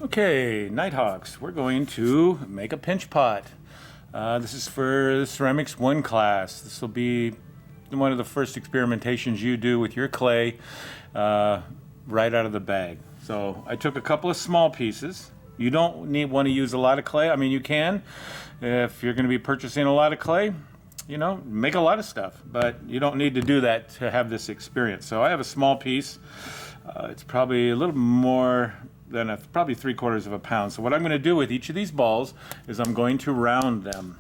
Okay, Nighthawks, we're going to make a pinch pot. This is for the Ceramics 1 class. This will be one of the first experimentations you do with your clay right out of the bag. So I took a couple of small pieces. You don't want to use a lot of clay. I mean, you can if you're going to be purchasing a lot of clay. You know, make a lot of stuff, but you don't need to do that to have this experience. So I have a small piece. It's probably a little more than probably 3/4 of a pound. So what I'm going to do with each of these balls is I'm going to round them.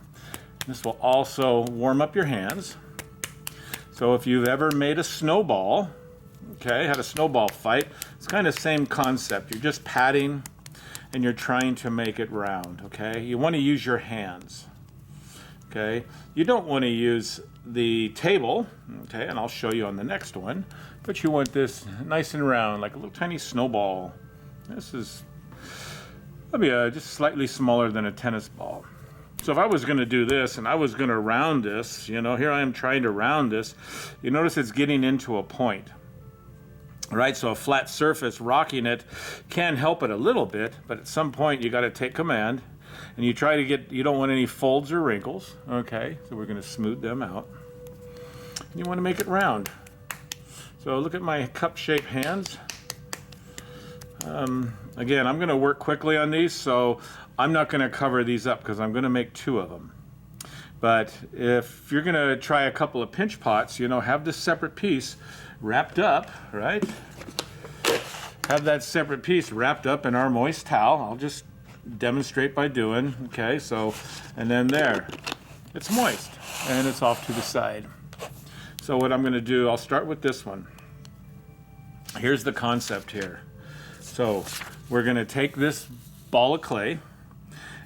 This will also warm up your hands. So if you've ever made a snowball, okay, had a snowball fight, it's kind of the same concept. You're just patting and you're trying to make it round, okay? You want to use your hands, okay? You don't want to use the table, okay, and I'll show you on the next one, but you want this nice and round, like a little tiny snowball. This is maybe just slightly smaller than a tennis ball. So if I was going to do this and I was going to round this, you know, here I am trying to round this, you notice it's getting into a point. Right, so a flat surface rocking it can help it a little bit, but at some point you got to take command and you try to get, you don't want any folds or wrinkles, okay, so we're going to smooth them out. And you want to make it round. So look at my cup-shaped hands. Again, I'm going to work quickly on these, so I'm not going to cover these up because I'm going to make 2 of them. But if you're going to try a couple of pinch pots, you know, have this separate piece wrapped up, right? Have that separate piece wrapped up in our moist towel. I'll just demonstrate by doing, okay, so, and then there, it's moist, and it's off to the side. So what I'm going to do, I'll start with this one. Here's the concept here. So we're going to take this ball of clay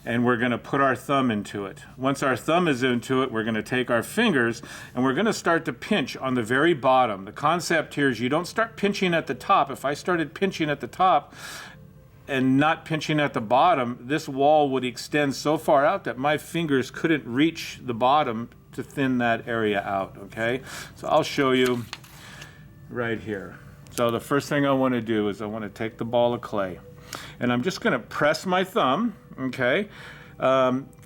and we're going to put our thumb into it. Once our thumb is into it, we're going to take our fingers and we're going to start to pinch on the very bottom. The concept here is you don't start pinching at the top. If I started pinching at the top and not pinching at the bottom, this wall would extend so far out that my fingers couldn't reach the bottom to thin that area out, okay? So I'll show you right here. So the first thing I want to do is I want to take the ball of clay and I'm just going to press my thumb, okay?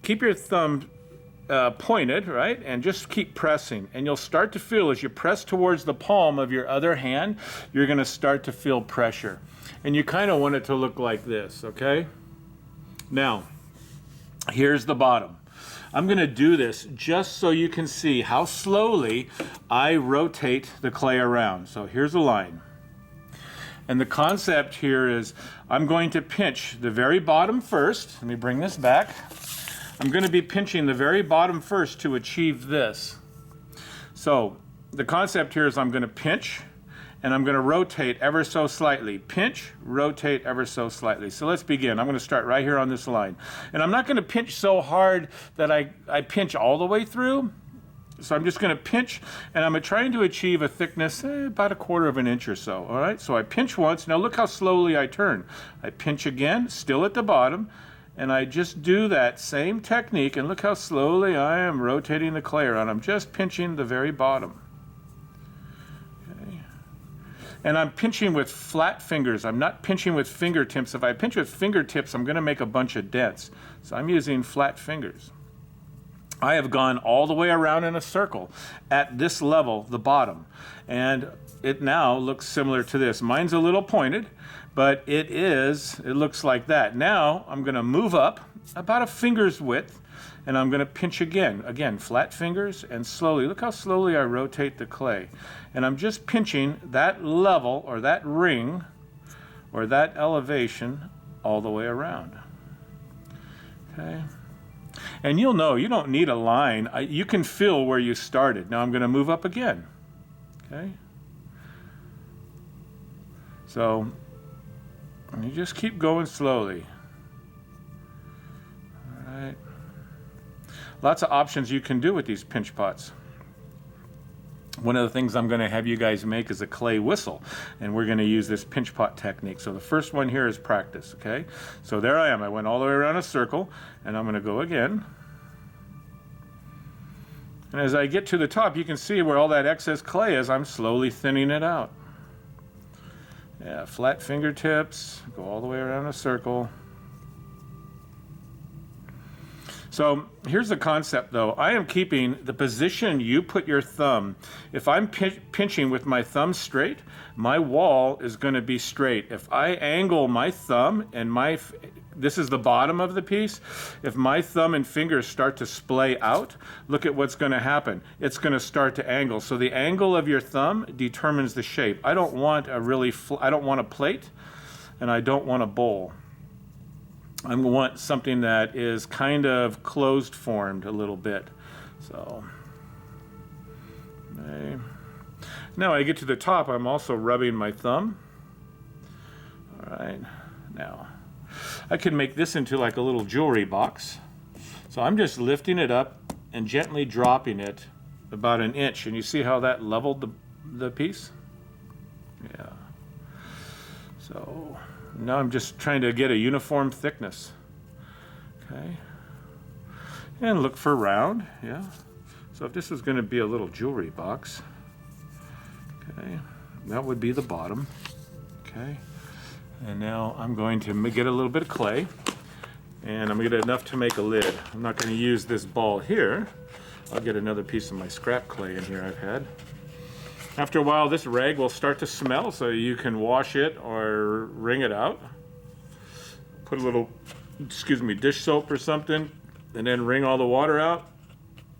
Keep your thumb pointed, right? And just keep pressing. And you'll start to feel as you press towards the palm of your other hand, you're going to start to feel pressure. And you kind of want it to look like this, okay? Now, here's the bottom. I'm going to do this just so you can see how slowly I rotate the clay around. So here's a line. And the concept here is I'm going to pinch the very bottom first. Let me bring this back. I'm going to be pinching the very bottom first to achieve this. So the concept here is I'm going to pinch and I'm going to rotate ever so slightly. Pinch, rotate ever so slightly. So let's begin. I'm going to start right here on this line. And I'm not going to pinch so hard that I pinch all the way through. So I'm just going to pinch, and I'm trying to achieve a thickness about 1/4 of an inch or so. All right, so I pinch once. Now look how slowly I turn. I pinch again, still at the bottom, and I just do that same technique, and look how slowly I am rotating the clay around. I'm just pinching the very bottom. Okay. And I'm pinching with flat fingers. I'm not pinching with fingertips. If I pinch with fingertips, I'm going to make a bunch of dents. So I'm using flat fingers. I have gone all the way around in a circle at this level, the bottom, and it now looks similar to this. Mine's a little pointed, but it looks like that. Now I'm going to move up about a finger's width, and I'm going to pinch again. Again, flat fingers and slowly. Look how slowly I rotate the clay. And I'm just pinching that level or that ring or that elevation all the way around. Okay. And you'll know you don't need a line. You can feel where you started. Now I'm going to move up again. Okay? So you just keep going slowly. All right. Lots of options you can do with these pinch pots. One of the things I'm going to have you guys make is a clay whistle, and we're going to use this pinch pot technique. So the first one here is practice, okay? So there I am. I went all the way around a circle, and I'm going to go again. And as I get to the top, you can see where all that excess clay is. I'm slowly thinning it out. Yeah, flat fingertips, go all the way around a circle. So here's the concept though. I am keeping the position you put your thumb. If I'm pinching with my thumb straight, my wall is going to be straight. If I angle my thumb and this is the bottom of the piece, if my thumb and fingers start to splay out, look at what's going to happen. It's going to start to angle. So the angle of your thumb determines the shape. I don't want I don't want a plate, and I don't want a bowl. I want something that is kind of closed formed a little bit. So, okay. Now I get to the top, I'm also rubbing my thumb. All right, now I can make this into like a little jewelry box. So I'm just lifting it up and gently dropping it about an inch. And you see how that leveled the piece? Yeah. So now I'm just trying to get a uniform thickness. Okay. And look for round, yeah. So if this is going to be a little jewelry box, okay, that would be the bottom. Okay. And now I'm going to get a little bit of clay, and I'm going to get enough to make a lid. I'm not going to use this ball here. I'll get another piece of my scrap clay in here I've had. After a while, this rag will start to smell, so you can wash it or wring it out. Put a little, dish soap or something, and then wring all the water out.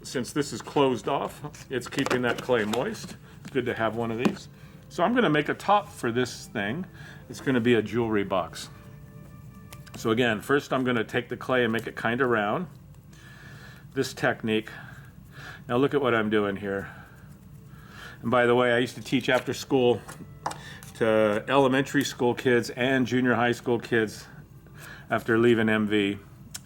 Since this is closed off, it's keeping that clay moist. It's good to have one of these. So I'm going to make a top for this thing. It's going to be a jewelry box. So again, first I'm going to take the clay and make it kind of round. This technique. Now look at what I'm doing here. And by the way, I used to teach after school to elementary school kids and junior high school kids after leaving MV.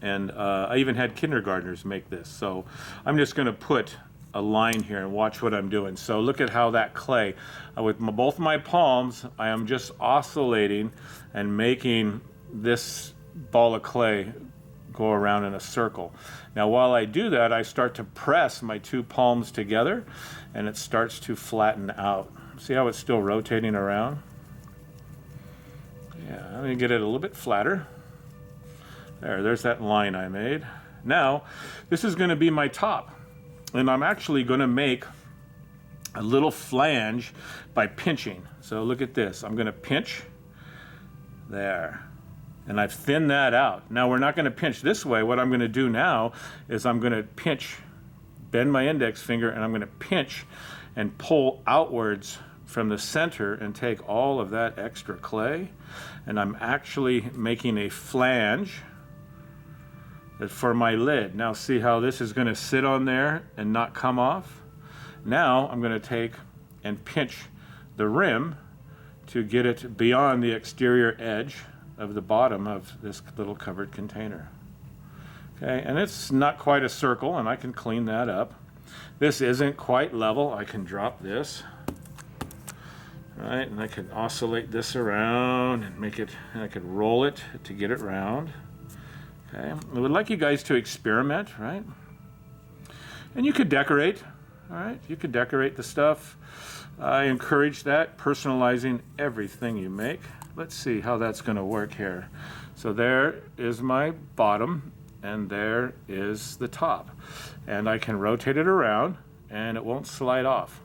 And I even had kindergartners make this. So I'm just going to put a line here and watch what I'm doing. So look at how that clay, with both my palms, I am just oscillating and making this ball of clay go around in a circle. Now while I do that, I start to press my two palms together and it starts to flatten out. See how it's still rotating around? Yeah, I'm going to get it a little bit flatter. There's that line I made. Now, this is going to be my top. And I'm actually going to make a little flange by pinching. So look at this. I'm going to pinch there. And I've thinned that out. Now we're not going to pinch this way. What I'm going to do now is I'm going to pinch, bend my index finger, and I'm going to pinch and pull outwards from the center and take all of that extra clay. And I'm actually making a flange for my lid. Now see how this is going to sit on there and not come off? Now I'm going to take and pinch the rim to get it beyond the exterior edge of the bottom of this little covered container. Okay, and it's not quite a circle, and I can clean that up. This isn't quite level. I can drop this. Right, and I can oscillate this around and make it, and I can roll it to get it round. Okay, I would like you guys to experiment, right? And you could decorate, all right? You could decorate the stuff. I encourage that, personalizing everything you make. Let's see how that's going to work here. So there is my bottom, and there is the top. And I can rotate it around, and it won't slide off.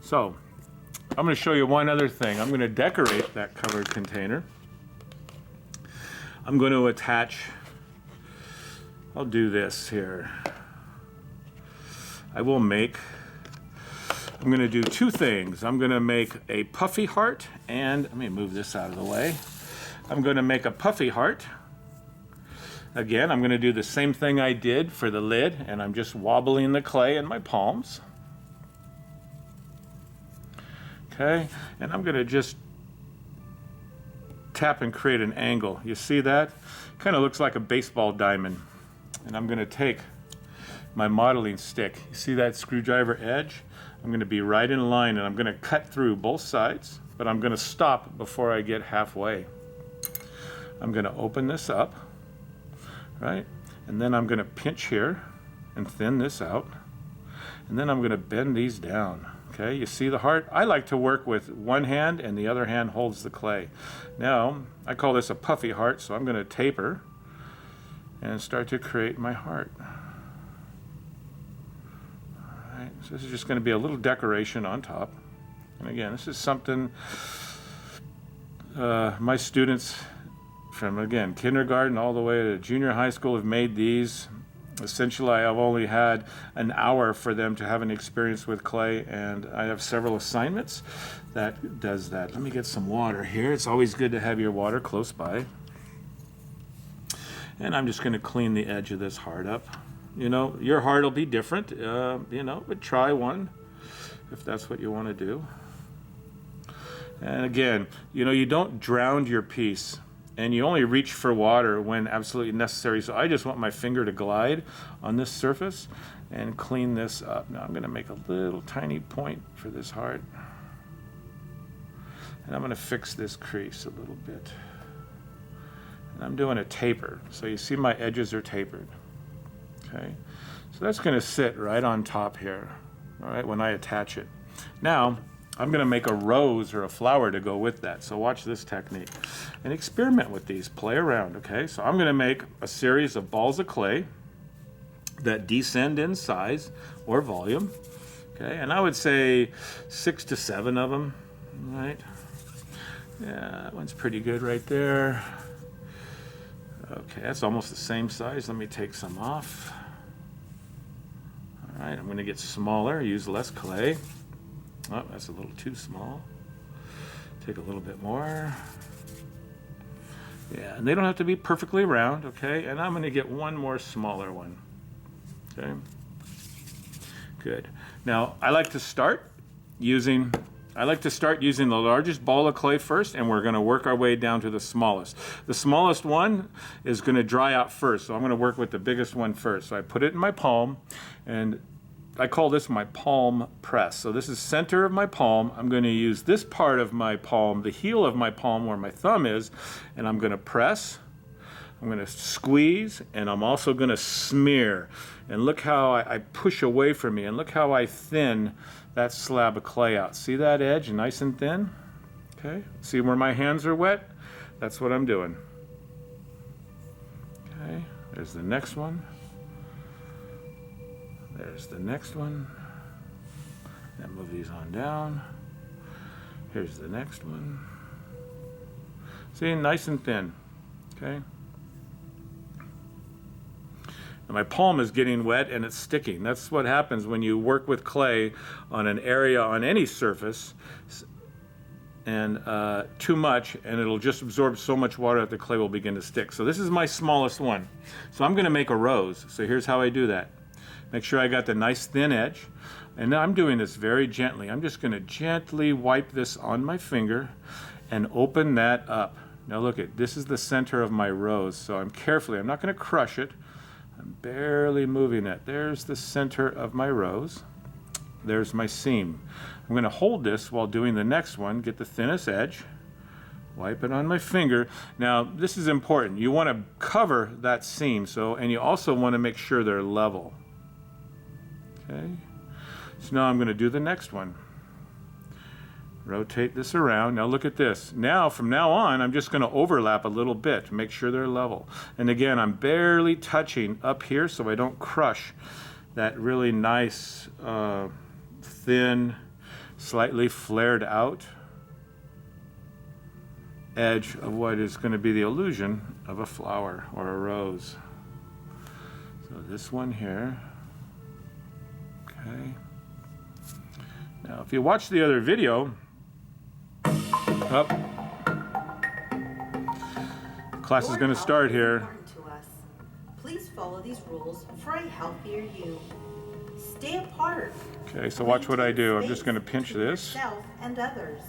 So I'm going to show you one other thing. I'm going to decorate that covered container. I'm going to attach, I'll do this here. I'm going to do two things. I'm going to make a puffy heart, and let me move this out of the way. I'm going to make a puffy heart. Again, I'm going to do the same thing I did for the lid, and I'm just wobbling the clay in my palms. Okay, and I'm going to just tap and create an angle. You see that? Kind of looks like a baseball diamond. And I'm going to take my modeling stick. You see that screwdriver edge? I'm going to be right in line, and I'm going to cut through both sides, but I'm going to stop before I get halfway. I'm going to open this up, right? And then I'm going to pinch here and thin this out. And then I'm going to bend these down. Okay, you see the heart? I like to work with one hand and the other hand holds the clay. Now, I call this a puffy heart, so I'm going to taper. and start to create my heart. All right, so this is just going to be a little decoration on top. And again, this is something my students from, again, kindergarten all the way to junior high school have made these. Essentially, I've only had an hour for them to have an experience with clay, and I have several assignments that does that. Let me get some water here. It's always good to have your water close by. And I'm just going to clean the edge of this heart up. You know, your heart will be different, you know, but try one if that's what you want to do. And again, you know, you don't drown your piece, and you only reach for water when absolutely necessary. So I just want my finger to glide on this surface and clean this up. Now I'm going to make a little tiny point for this heart. And I'm going to fix this crease a little bit. And I'm doing a taper. So you see my edges are tapered. Okay. So that's going to sit right on top here, all right, when I attach it. Now, I'm going to make a rose or a flower to go with that. So watch this technique and experiment with these. Play around, okay? So I'm going to make a series of balls of clay that descend in size or volume, okay? And I would say 6 to 7 of them, right? Yeah, that one's pretty good right there. Okay, that's almost the same size. Let me take some off. All right, I'm going to get smaller, use less clay. Oh, that's a little too small. Take a little bit more. Yeah, and they don't have to be perfectly round, okay? And I'm going to get one more smaller one. Okay? Good. Now, I like to start using the largest ball of clay first, and we're going to work our way down to the smallest. The smallest one is going to dry out first, so I'm going to work with the biggest one first. So I put it in my palm, and I call this my palm press. So this is center of my palm. I'm going to use this part of my palm, the heel of my palm where my thumb is, and I'm going to press, I'm going to squeeze, and I'm also going to smear. And look how I push away from me, and look how I thin that slab of clay out. See that edge, nice and thin? Okay, see where my hands are wet? That's what I'm doing. Okay, there's the next one. There's the next one. Then move these on down. Here's the next one. See, nice and thin. Okay. And my palm is getting wet and it's sticking. That's what happens when you work with clay on an area on any surface and too much, and it'll just absorb so much water that the clay will begin to stick. So this is my smallest one. So I'm going to make a rose. So here's how I do that. Make sure I got the nice thin edge. And I'm doing this very gently. I'm just going to gently wipe this on my finger and open that up. Now look at, this is the center of my rose. So I'm not going to crush it. I'm barely moving it. There's the center of my rose. There's my seam. I'm going to hold this while doing the next one, get the thinnest edge, wipe it on my finger. Now this is important. You want to cover that seam, and you also want to make sure they're level. Okay, so now I'm going to do the next one. Rotate this around. Now look at this. Now, from now on, I'm just going to overlap a little bit to make sure they're level. And again, I'm barely touching up here so I don't crush that really nice, thin, slightly flared out edge of what is going to be the illusion of a flower or a rose. So this one here. Okay. Now, if you watch the other video, class is going to start here. Please follow these rules for a healthier you. Stay apart. Okay, so watch what I do. I'm just going to pinch this. Yourself and others.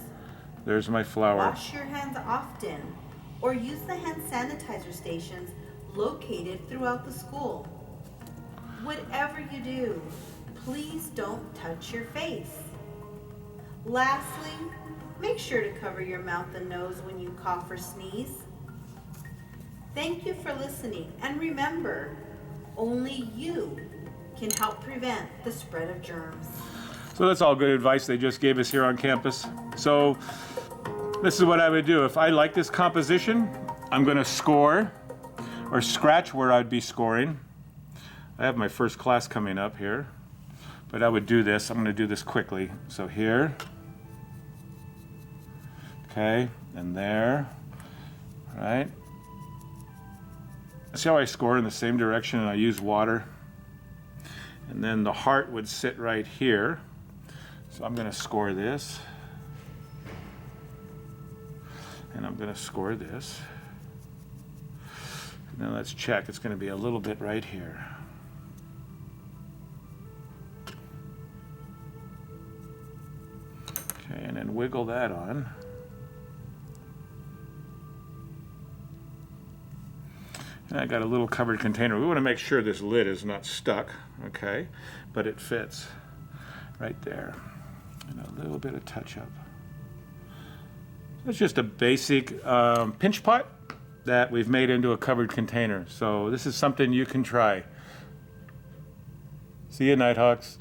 There's my flower. Wash your hands often, or use the hand sanitizer stations located throughout the school. Whatever you do, please don't touch your face. Lastly, make sure to cover your mouth and nose when you cough or sneeze. Thank you for listening, and remember, only you can help prevent the spread of germs. So that's all good advice they just gave us here on campus. So this is what I would do. If I like this composition, I'm going to score, or scratch where I'd be scoring. I have my first class coming up here, but I would do this. I'm going to do this quickly. So here, okay, and there, right? See how I score in the same direction and I use water? And then the heart would sit right here. So I'm going to score this. And I'm going to score this. Now let's check. It's going to be a little bit right here. Okay, and then wiggle that on. And I got a little covered container. We want to make sure this lid is not stuck, okay? But it fits right there. And a little bit of touch-up. It's just a basic pinch pot that we've made into a covered container. So this is something you can try. See you, Nighthawks.